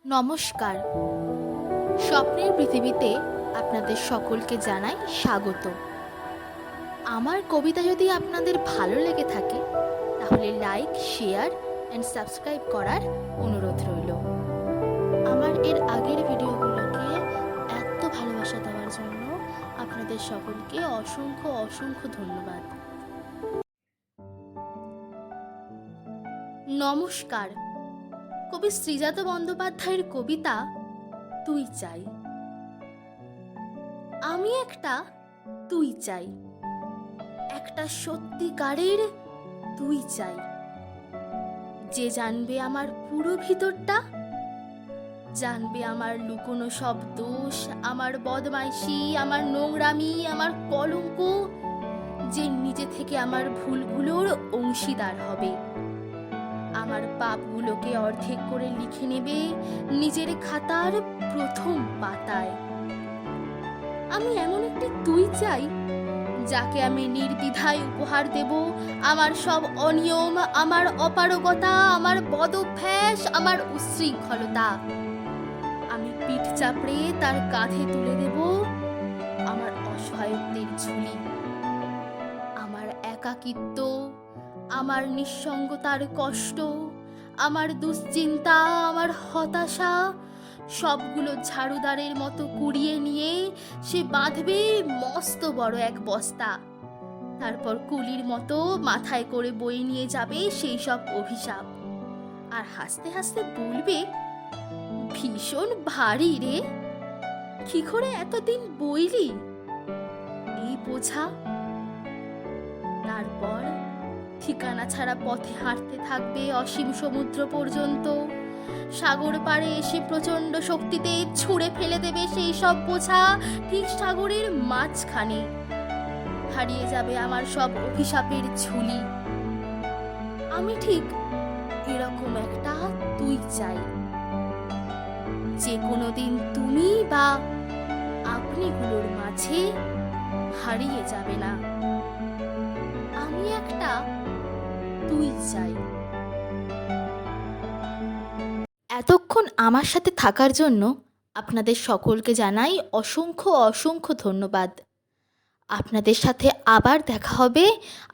নমস্কার। স্বপ্নের পৃথিবীতে আপনাদের সকলকে জানাই স্বাগত। আমার কবিতা যদি আপনাদের ভালো লেগে থাকে তাহলে লাইক, শেয়ার অ্যান্ড সাবস্ক্রাইব করার অনুরোধ রইল। আমার এর আগের ভিডিওগুলোকে এত ভালোবাসা দেওয়ার জন্য আপনাদের সকলকে অসংখ্য অসংখ্য ধন্যবাদ। নমস্কার। কবি শ্রীজাত বন্দ্যোপাধ্যায়ের কবিতা তুই চাই। আমি একটা তুই চাই, একটা সত্যিকারের তুই চাই, যে জানবে আমার পুরো ভিতরটা, জানবে আমার লুকোনো সব দোষ, আমার বদমাইশি, আমার নোংরামি, আমার কলঙ্ক, যে নিজে থেকে আমার ভুলগুলোর অংশীদার হবে, আমার পাপগুলোকে অর্ধেক করে লিখে নেবে নিজের খাতার প্রথম পাতায়। আমি এমন একটি তুই চাই যাকে আমি নির্দ্বিধায় উপহার দেব আমার সব অনিয়ম, আমার অপারগতা, আমার বদভ্যাস, আমার উচ্ছৃঙ্খলতা। আমি পিঠ চাপড়ে তার কাঁধে তুলে দেব আমার অসহায়ত্বের ঝুলি, আমার একাকিত্ব, আমার নিঃসঙ্গতার কষ্ট, আমার দুশ্চিন্তা, আমার হতাশা, সবগুলো ঝাড়ুদারের মতো কুড়িয়ে নিয়ে সে বাঁধবে মস্ত বড় এক বস্তা। তারপর কুলির মতো মাথায় করে বয়ে নিয়ে যাবে সেই সব অভিশাপ, আর হাসতে হাসতে বলবে, ভীষণ ভারী রে, কি করে এতদিন বইলি এই বোঝা। তারপর ঠিকানা ছাড়া পথে হাঁটতে থাকবে অসীম সমুদ্র পর্যন্ত। সাগর পাড়ে এসে প্রচন্ড শক্তিতে ছুঁড়ে ফেলে দেবে সেই সব বোঝা ঠিক সাগরের মাঝখানে। হারিয়ে যাবে আমার সব অভিশাপের ঝুলি। আমি ঠিক এরকম একটা তুই চাই, যে কোনোদিন তুমি বা আপনিগুলোর মাঝে হারিয়ে যাবে না। আমি একটা তুই চাই। এতক্ষণ আমার সাথে থাকার জন্য আপনাদের সকলকে জানাই অসংখ্য অসংখ্য ধন্যবাদ। আপনাদের সাথে আবার দেখা হবে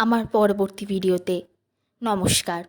আমার পরবর্তী ভিডিওতে। নমস্কার।